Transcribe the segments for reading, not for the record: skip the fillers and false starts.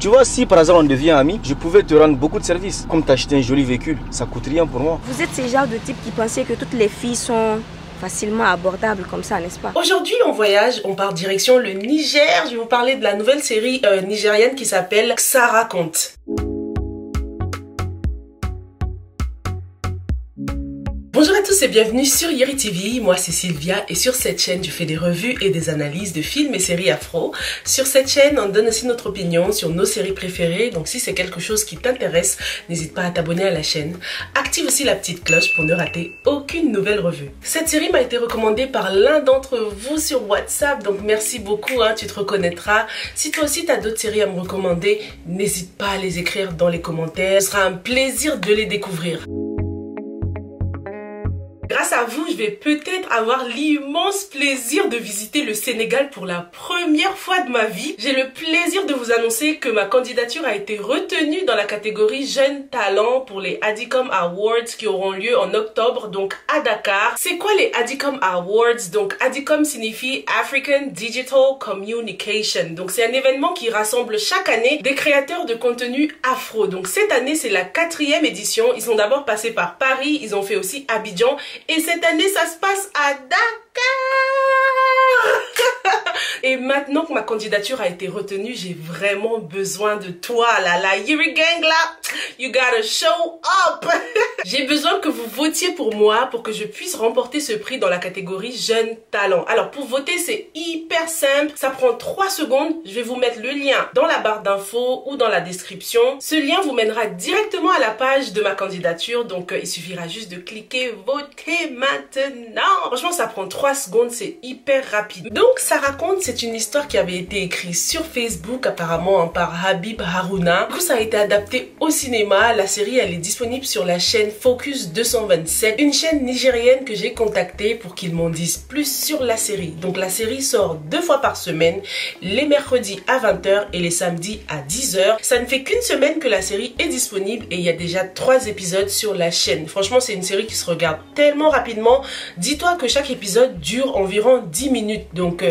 Tu vois, si par hasard on devient amis, je pouvais te rendre beaucoup de services. Comme t'acheter un joli véhicule, ça coûte rien pour moi. Vous êtes ce genre de type qui pensait que toutes les filles sont facilement abordables comme ça, n'est-ce pas? Aujourd'hui, on voyage, on part direction le Niger. Je vais vous parler de la nouvelle série nigérienne qui s'appelle Ça raconte. Bonjour à tous et bienvenue sur Yeri TV, moi c'est Sylvia et sur cette chaîne je fais des revues et des analyses de films et séries afro. Sur cette chaîne on donne aussi notre opinion sur nos séries préférées, donc si c'est quelque chose qui t'intéresse, n'hésite pas à t'abonner à la chaîne. Active aussi la petite cloche pour ne rater aucune nouvelle revue. Cette série m'a été recommandée par l'un d'entre vous sur WhatsApp, donc merci beaucoup, tu te reconnaîtras. Si toi aussi tu as d'autres séries à me recommander, n'hésite pas à les écrire dans les commentaires, ce sera un plaisir de les découvrir. Grâce à vous, je vais peut-être avoir l'immense plaisir de visiter le Sénégal pour la première fois de ma vie. J'ai le plaisir de vous annoncer que ma candidature a été retenue dans la catégorie Jeunes Talents pour les Adicom Awards qui auront lieu en octobre, donc à Dakar. C'est quoi les Adicom Awards? Donc Adicom signifie African Digital Communication. Donc c'est un événement qui rassemble chaque année des créateurs de contenu afro. Donc cette année, c'est la 4e édition. Ils sont d'abord passés par Paris, ils ont fait aussi Abidjan. Et cette année, ça se passe à Dakar. Et maintenant que ma candidature a été retenue, j'ai vraiment besoin de toi, la Yeri Gang là. You gotta show up. J'ai besoin que vous votiez pour moi pour que je puisse remporter ce prix dans la catégorie Jeunes Talents. Alors pour voter, c'est hyper simple. Ça prend 3 secondes. Je vais vous mettre le lien dans la barre d'infos ou dans la description. Ce lien vous mènera directement à la page de ma candidature. Donc il suffira juste de cliquer voter maintenant. Franchement, ça prend 3 secondes. C'est hyper rapide. Donc ça raconte, c'est une histoire qui avait été écrite sur Facebook apparemment par Habib Harouna. Du coup, ça a été adapté au cinéma. La série, elle est disponible sur la chaîne Focus 227, une chaîne nigérienne que j'ai contactée pour qu'ils m'en disent plus sur la série. Donc la série sort 2 fois par semaine, les mercredis à 20 h et les samedis à 10 h. Ça ne fait qu'une semaine que la série est disponible et il y a déjà 3 épisodes sur la chaîne. Franchement, c'est une série qui se regarde tellement rapidement. Dis-toi que chaque épisode dure environ 10 minutes, donc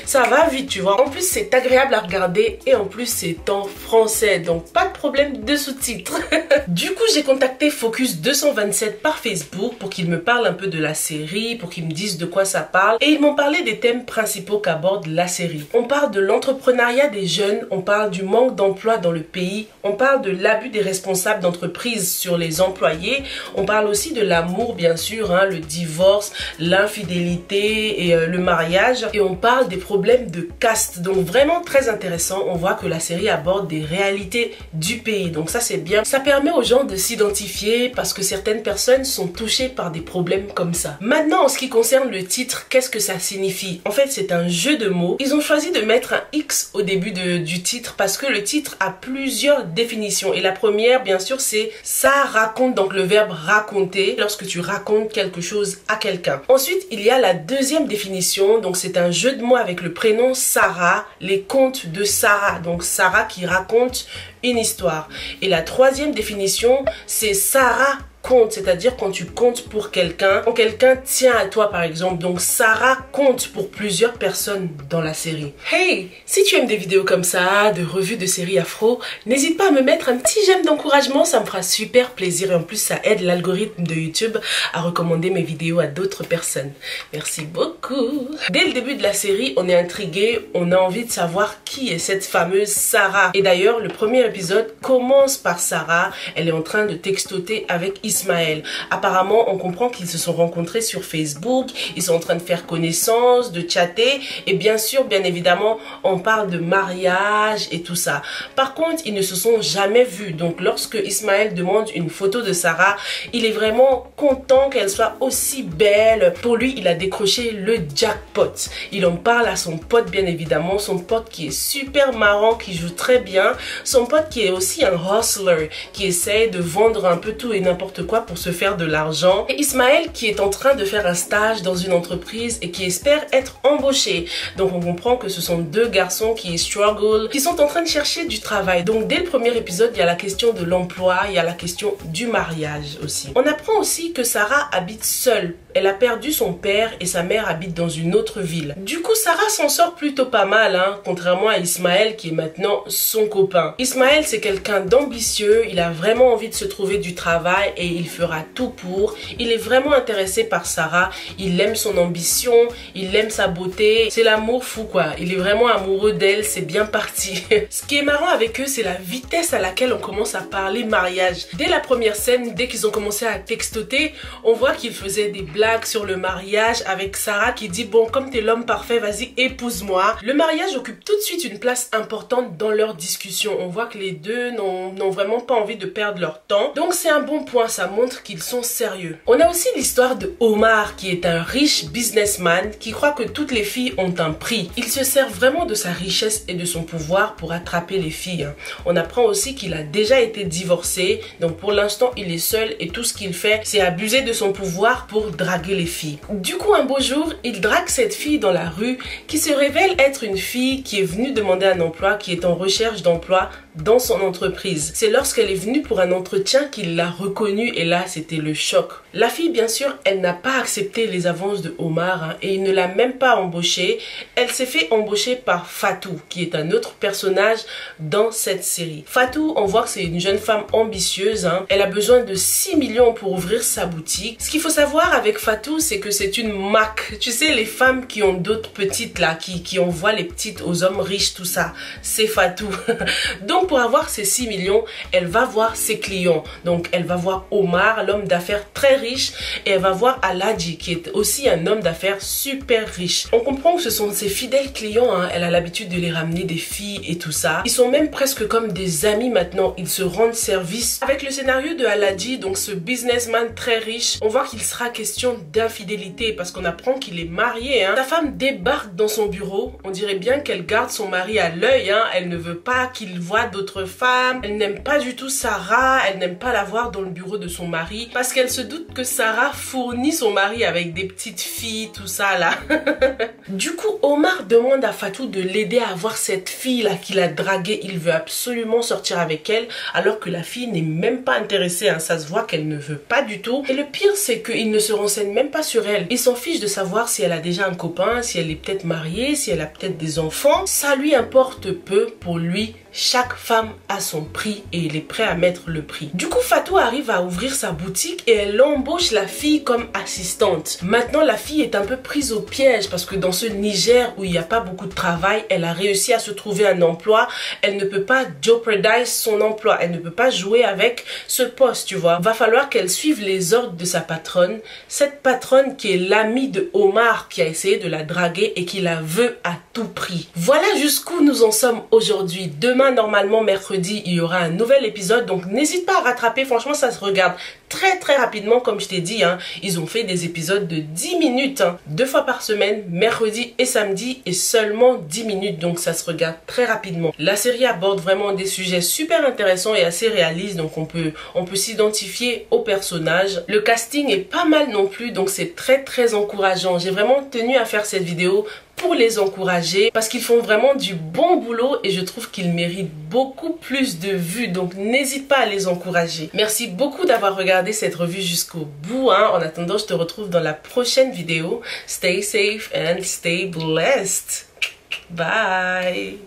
ça va vite, tu vois. En plus, c'est agréable à regarder et en plus, c'est en français, donc pas de problème de sous-titres. Du coup, j'ai contacté Focus 227 par Facebook pour qu'ils me parlent un peu de la série, pour qu'ils me disent de quoi ça parle. Et ils m'ont parlé des thèmes principaux qu'aborde la série. On parle de l'entrepreneuriat des jeunes, on parle du manque d'emploi dans le pays, on parle de l'abus des responsables d'entreprise sur les employés, on parle aussi de l'amour, bien sûr, le divorce, l'infidélité et le mariage. Et on parle des problèmes de caste. Donc vraiment très intéressant. On voit que la série aborde des réalités du pays. Donc ça, c'est bien. Ça permet aux gens de s'identifier parce que certaines personnes sont touchées par des problèmes comme ça. Maintenant, en ce qui concerne le titre, qu'est-ce que ça signifie? En fait, c'est un jeu de mots. Ils ont choisi de mettre un X au début du titre parce que le titre a plusieurs définitions. Et la première, bien sûr, c'est ça raconte, donc le verbe raconter, lorsque tu racontes quelque chose à quelqu'un. Ensuite, il y a la deuxième définition. Donc c'est un jeu de mots avec le prénom Sarah, les contes de Sarah. Donc Sarah qui raconte une histoire. Et la troisième définition, c'est Sarah compte, c'est-à-dire quand tu comptes pour quelqu'un, quand quelqu'un tient à toi par exemple. Donc Sarah compte pour plusieurs personnes dans la série. Hey, si tu aimes des vidéos comme ça, de revues de séries afro, n'hésite pas à me mettre un petit j'aime d'encouragement, ça me fera super plaisir et en plus ça aide l'algorithme de YouTube à recommander mes vidéos à d'autres personnes. Merci beaucoup. Dès le début de la série, on est intrigué, on a envie de savoir qui est cette fameuse Sarah. Et d'ailleurs, le premier épisode commence par Sarah, elle est en train de textoter avec Ismaël. Apparemment, on comprend qu'ils se sont rencontrés sur Facebook, ils sont en train de faire connaissance, de chatter et bien sûr, bien évidemment, on parle de mariage et tout ça. Par contre, ils ne se sont jamais vus. Donc, lorsque Ismaël demande une photo de Sarah, il est vraiment content qu'elle soit aussi belle. Pour lui, il a décroché le jackpot. Il en parle à son pote, bien évidemment, son pote qui est super marrant, qui joue très bien, son pote qui est aussi un hustler, qui essaie de vendre un peu tout et n'importe quoi pour se faire de l'argent. Et Ismaël qui est en train de faire un stage dans une entreprise et qui espère être embauché. Donc on comprend que ce sont 2 garçons qui struggle, qui sont en train de chercher du travail. Donc dès le premier épisode, il y a la question de l'emploi, il y a la question du mariage aussi. On apprend aussi que Sarah habite seule Elle a perdu son père et sa mère habite dans une autre ville. Du coup, Sarah s'en sort plutôt pas mal, hein, contrairement à Ismaël qui est maintenant son copain. Ismaël, c'est quelqu'un d'ambitieux, il a vraiment envie de se trouver du travail et il fera tout pour. Il est vraiment intéressé par Sarah, il aime son ambition, il aime sa beauté. C'est l'amour fou quoi, il est vraiment amoureux d'elle, c'est bien parti. Ce qui est marrant avec eux, c'est la vitesse à laquelle on commence à parler mariage. Dès la première scène, dès qu'ils ont commencé à textoter, on voit qu'ils faisaient des blagues sur le mariage avec Sarah qui dit bon, comme t'es l'homme parfait, vas-y épouse-moi. Le mariage occupe tout de suite une place importante dans leur discussion. On voit que les deux n'ont vraiment pas envie de perdre leur temps. Donc c'est un bon point, ça montre qu'ils sont sérieux. On a aussi l'histoire de Omar qui est un riche businessman qui croit que toutes les filles ont un prix. Il se sert vraiment de sa richesse et de son pouvoir pour attraper les filles. On apprend aussi qu'il a déjà été divorcé, donc pour l'instant il est seul et tout ce qu'il fait c'est abuser de son pouvoir pour draguer les filles. Du coup un beau jour, il drague cette fille dans la rue qui se révèle être une fille qui est venue demander un emploi, qui est en recherche d'emploi dans son entreprise. C'est lorsqu'elle est venue pour un entretien qu'il l'a reconnue et là c'était le choc. La fille bien sûr elle n'a pas accepté les avances de Omar hein, et il ne l'a même pas embauchée. Elle s'est fait embaucher par Fatou qui est un autre personnage dans cette série. Fatou, on voit que c'est une jeune femme ambitieuse hein. Elle a besoin de 6 millions pour ouvrir sa boutique. Ce qu'il faut savoir avec Fatou, c'est que c'est une Mac. Tu sais les femmes qui ont d'autres petites là, qui envoient les petites aux hommes riches, tout ça, c'est Fatou. Donc pour avoir ces 6 millions, elle va voir ses clients. Donc elle va voir Omar, l'homme d'affaires très riche, et elle va voir Aladji qui est aussi un homme d'affaires super riche. On comprend que ce sont ses fidèles clients, hein. Elle a l'habitude de les ramener des filles et tout ça. Ils sont même presque comme des amis maintenant, ils se rendent service. Avec le scénario de Aladji, donc ce businessman très riche, on voit qu'il sera question d'infidélité parce qu'on apprend qu'il est marié. Hein. Sa femme débarque dans son bureau, on dirait bien qu'elle garde son mari à l'œil, hein. Elle ne veut pas qu'il voit d'autres femmes, elle n'aime pas du tout Sarah, elle n'aime pas la voir dans le bureau de son mari parce qu'elle se doute que Sarah fournit son mari avec des petites filles, tout ça là. Du coup, Omar demande à Fatou de l'aider à avoir cette fille là qu'il a draguée. Il veut absolument sortir avec elle alors que la fille n'est même pas intéressée, hein. Ça se voit qu'elle ne veut pas du tout. Et le pire c'est qu'il ne se renseigne même pas sur elle. Il s'en fiche de savoir si elle a déjà un copain, si elle est peut-être mariée, si elle a peut-être des enfants. Ça lui importe peu. Pour lui, chaque femme a son prix et il est prêt à mettre le prix. Du coup, Fatou arrive à ouvrir sa boutique et elle embauche la fille comme assistante. Maintenant, la fille est un peu prise au piège parce que dans ce Niger où il n'y a pas beaucoup de travail, elle a réussi à se trouver un emploi. Elle ne peut pas jeopardize son emploi. Elle ne peut pas jouer avec ce poste, tu vois. Va falloir qu'elle suive les ordres de sa patronne. Cette patronne qui est l'amie de Omar qui a essayé de la draguer et qui la veut à tout prix. Voilà jusqu'où nous en sommes aujourd'hui. Demain, normalement, mercredi, il y aura un nouvel épisode. Donc, n'hésite pas à rattraper. Franchement, ça se regarde très rapidement. Comme je t'ai dit, hein, ils ont fait des épisodes de 10 minutes. Hein, 2 fois par semaine, mercredi et samedi. Et seulement 10 minutes. Donc, ça se regarde très rapidement. La série aborde vraiment des sujets super intéressants et assez réalistes. Donc, on peut s'identifier aux personnages. Le casting est pas mal non plus. Donc, c'est très encourageant. J'ai vraiment tenu à faire cette vidéo pour les encourager parce qu'ils font vraiment du bon boulot et je trouve qu'ils méritent beaucoup plus de vues, donc n'hésite pas à les encourager. Merci beaucoup d'avoir regardé cette revue jusqu'au bout, hein. En attendant, je te retrouve dans la prochaine vidéo. Stay safe and stay blessed. Bye.